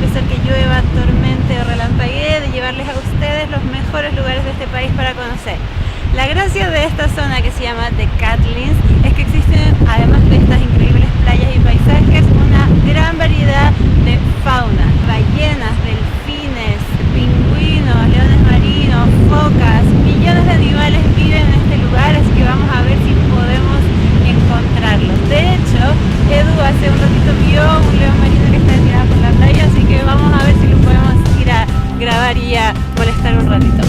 puede ser que llueva, tormente o relampaguee, de llevarles a ustedes los mejores lugares de este país para conocer. La gracia de esta zona, que se llama The Catlins, es que existen, además de estas increíbles playas y paisajes, una gran variedad de fauna: ballenas, delfines, pingüinos, leones marinos, focas, millones de animales viven en este lugar, así que vamos a ver si podemos encontrarlos. De hecho, Edu hace un ratito vio un león marino que está tirado por la playa, así que vamos a ver si lo podemos ir a grabar y a molestar un ratito.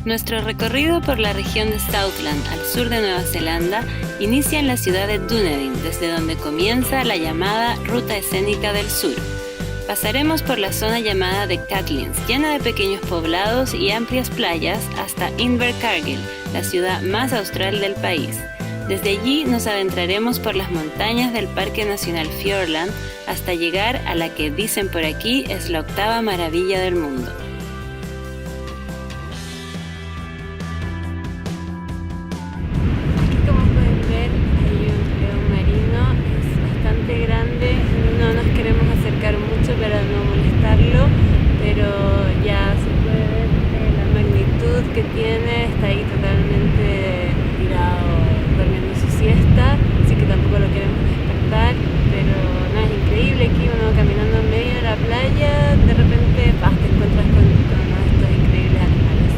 Nuestro recorrido por la región de Southland, al sur de Nueva Zelanda, inicia en la ciudad de Dunedin, desde donde comienza la llamada Ruta Escénica del Sur. Pasaremos por la zona llamada The Catlins, llena de pequeños poblados y amplias playas, hasta Invercargill, la ciudad más austral del país. Desde allí nos adentraremos por las montañas del Parque Nacional Fiordland hasta llegar a la que dicen por aquí es la octava maravilla del mundo. Para no molestarlo, pero ya se puede ver la magnitud que tiene. Está ahí totalmente tirado, durmiendo su siesta, así que tampoco lo queremos despertar, pero no, es increíble. Aquí uno caminando en medio de la playa, de repente te encuentras con uno de estos increíbles animales.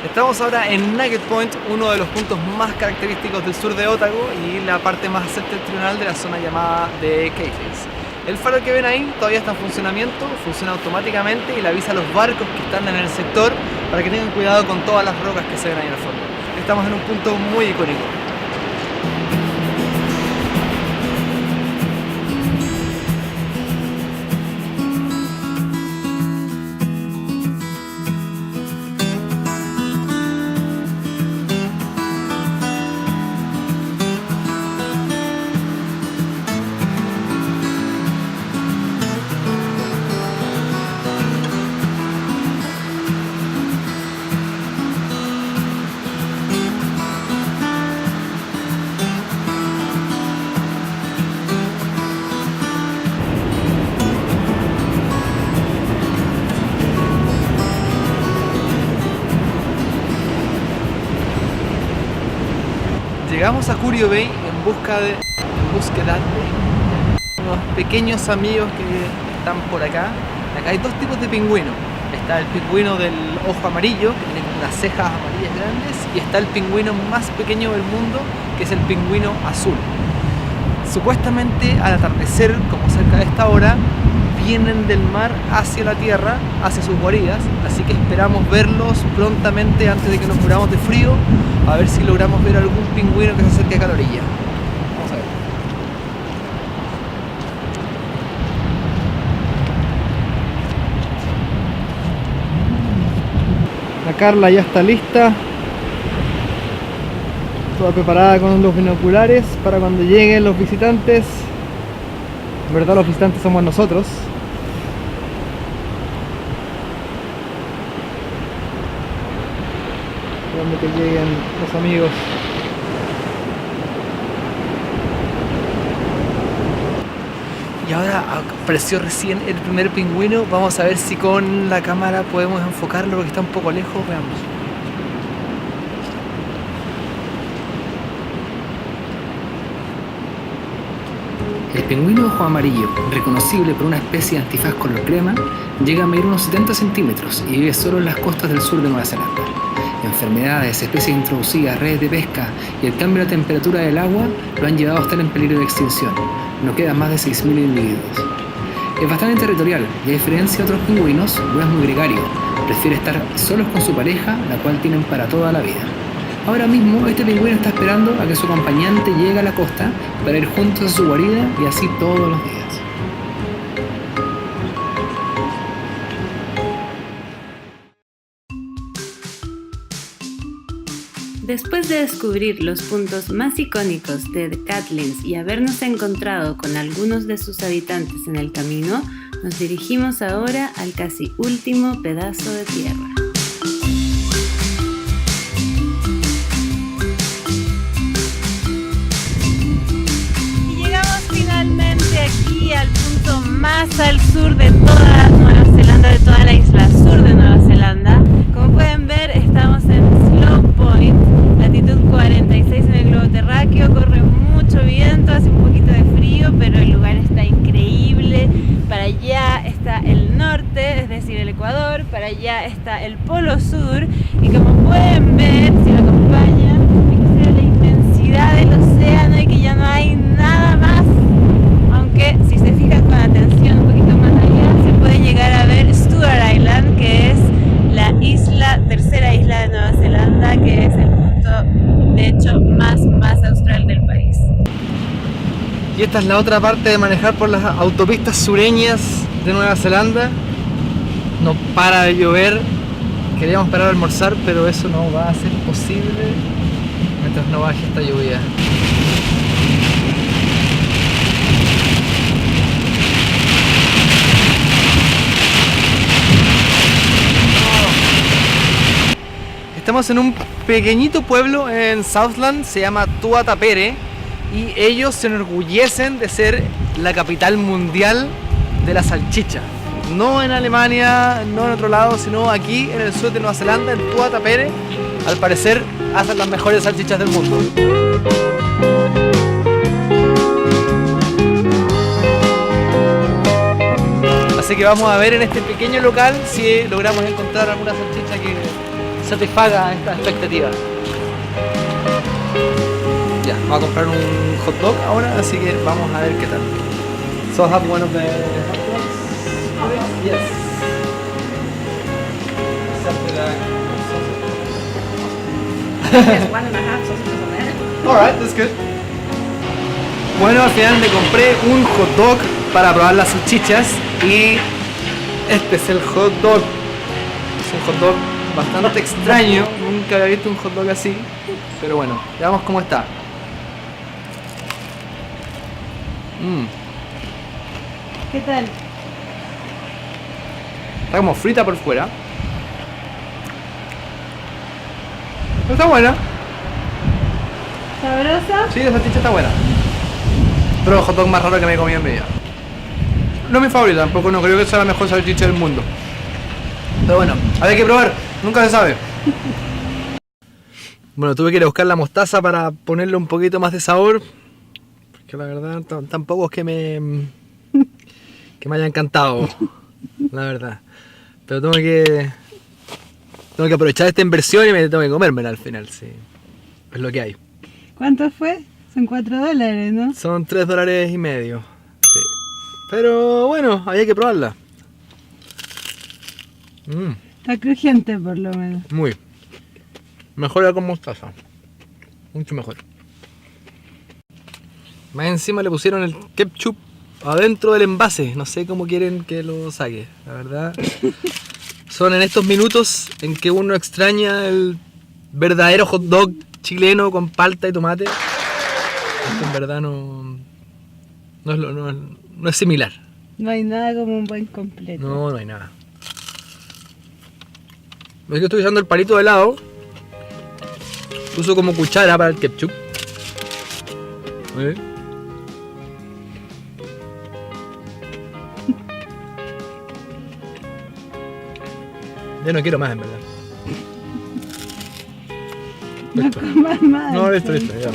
Estamos ahora en Nugget Point, uno de los puntos más característicos del sur de Otago y la parte más septentrional de la zona llamada de Caithness. El faro que ven ahí todavía está en funcionamiento, funciona automáticamente y le avisa a los barcos que están en el sector para que tengan cuidado con todas las rocas que se ven ahí al fondo. Estamos en un punto muy icónico. Llegamos a Curio Bay en búsqueda de unos pequeños amigos que están por acá. Acá hay dos tipos de pingüino. Está el pingüino del ojo amarillo, que tiene unas cejas amarillas grandes, y está el pingüino más pequeño del mundo, que es el pingüino azul. Supuestamente al atardecer, como cerca de esta hora, vienen del mar hacia la tierra, hacia sus guaridas, así que esperamos verlos prontamente antes de que nos muramos de frío, a ver si logramos ver algún pingüino que se acerque acá a la orilla. Vamos a ver. La Carla ya está lista, toda preparada con los binoculares para cuando lleguen los visitantes. En verdad los visitantes somos nosotros. Esperando que lleguen los amigos. Y ahora apareció recién el primer pingüino. Vamos a ver si con la cámara podemos enfocarlo porque está un poco lejos. Veamos. El pingüino ojo amarillo, reconocible por una especie de antifaz color crema, llega a medir unos 70 centímetros y vive solo en las costas del sur de Nueva Zelanda. Enfermedades, especies introducidas, redes de pesca y el cambio de la temperatura del agua lo han llevado a estar en peligro de extinción. No quedan más de 6.000 individuos. Es bastante territorial y a diferencia de otros pingüinos, no es muy gregario. Prefiere estar solos con su pareja, la cual tienen para toda la vida. Ahora mismo este pingüino está esperando a que su acompañante llegue a la costa para ir juntos a su guarida y así todos los días. Después de descubrir los puntos más icónicos de The Catlins y habernos encontrado con algunos de sus habitantes en el camino, nos dirigimos ahora al casi último pedazo de tierra. Y llegamos finalmente aquí al punto más al sur de toda Nueva Zelanda, de toda la isla sur de Nueva Zelanda. Como pueden ver, estamos en Slow Point, latitud 46 en el globo terráqueo, corre mucho viento, hace un poquito de frío, pero el lugar está increíble. Para allá está el norte, es decir, el Ecuador, para allá está el Polo Sur, y como pueden ver, si lo acompañan, aquí se ve la inmensidad del océano y que ya no hay nada más, aunque si se fijan con atención un poquito más allá, se puede llegar a ver Stuart Island, que es la tercera isla de Nueva Zelanda, que es el punto de hecho más austral del país. Y esta es la otra parte de manejar por las autopistas sureñas de Nueva Zelanda. No para de llover. Queríamos parar a almorzar, pero eso no va a ser posible mientras no baje esta lluvia. Estamos en un pequeñito pueblo en Southland, se llama Tuatapere, y ellos se enorgullecen de ser la capital mundial de la salchicha. No en Alemania, no en otro lado, sino aquí en el sur de Nueva Zelanda, en Tuatapere. Al parecer hacen las mejores salchichas del mundo. Así que vamos a ver en este pequeño local si logramos encontrar alguna salchicha que satisfaga esta expectativa. Ya, vamos a comprar un hot dog ahora, así que vamos a ver qué tal. So have one of the hot dogs? Yes. There's 1.5 sausages on there. Alright, that's good. Bueno, al final me compré un hot dog para probar las salchichas y este es el hot dog. Es un hot dog bastante extraño, nunca había visto un hot dog así, pero bueno, veamos cómo está. ¿Qué tal? Está como frita por fuera. Está buena. ¿Sabrosa? Sí, la salchicha está buena. Pero el hot dog más raro que me he comido en mi vida. No es mi favorita, tampoco no creo que sea la mejor salchicha del mundo. Pero bueno, hay que probar, nunca se sabe. Bueno, tuve que ir a buscar la mostaza para ponerle un poquito más de sabor. Porque la verdad tampoco es que me haya encantado, la verdad. Pero tengo que aprovechar esta inversión y me tengo que comérmela al final, sí. Es lo que hay. ¿Cuánto fue? Son $4, ¿no? Son $3.50. Sí. Pero bueno, había que probarla. Está crujiente por lo menos. Muy. Mejor con mostaza. Mucho mejor. Más encima le pusieron el ketchup adentro del envase. No sé cómo quieren que lo saque, la verdad. Son en estos minutos en que uno extraña el verdadero hot dog chileno con palta y tomate. Esto en verdad no es similar. No hay nada como un buen completo. No hay nada. Es que estoy usando el palito de helado. Uso como cuchara para el ketchup. Ya no quiero más, en verdad. No comas más. No, listo, ya.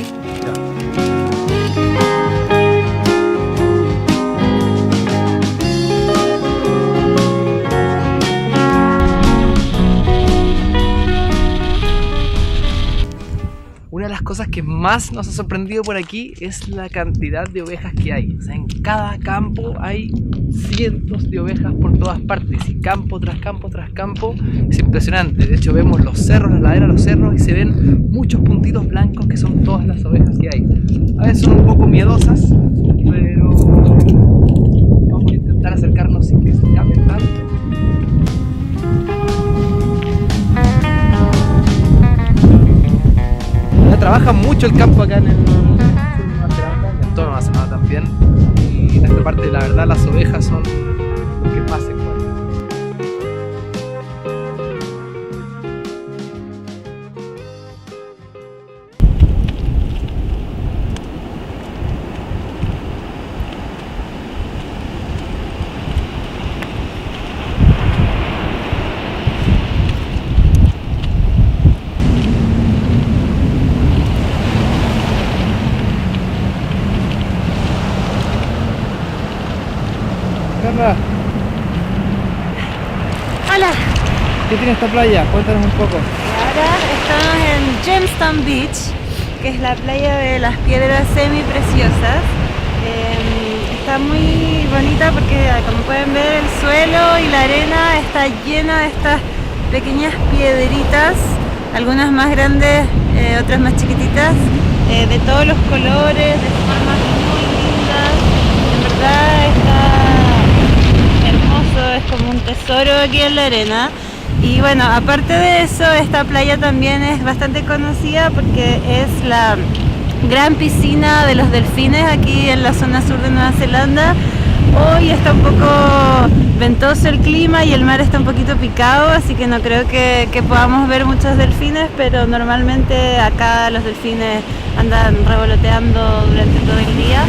cosas que más nos ha sorprendido por aquí es la cantidad de ovejas que hay. O sea, en cada campo hay cientos de ovejas por todas partes, y campo tras campo tras campo. Es impresionante. De hecho, vemos los cerros, la ladera de los cerros, y se ven muchos puntitos blancos que son todas las ovejas que hay. A veces son un poco miedosas, pero vamos a intentar acercarnos sin que se escapen tanto. Trabajan mucho el campo acá en el sur de Nueva Zelanda, en toda Nueva Zelanda también, y en esta parte la verdad las ovejas son lo que más se encuentra. Carla, Hola, ¿qué tiene esta playa? Cuéntanos un poco. ahora estamos en Gemstone Beach, que es la playa de las piedras semi-preciosas. Está muy bonita porque, como pueden ver, el suelo y la arena está llena de estas pequeñas piedritas, algunas más grandes, otras más chiquititas, de todos los colores, de formas muy lindas. En verdad está hermoso, es como un tesoro aquí en la arena. Y bueno, aparte de eso, esta playa también es bastante conocida porque es la gran piscina de los delfines aquí en la zona sur de Nueva Zelanda. Hoy está un poco ventoso el clima y el mar está un poquito picado, así que no creo que podamos ver muchos delfines, pero normalmente acá los delfines andan revoloteando durante todo el día.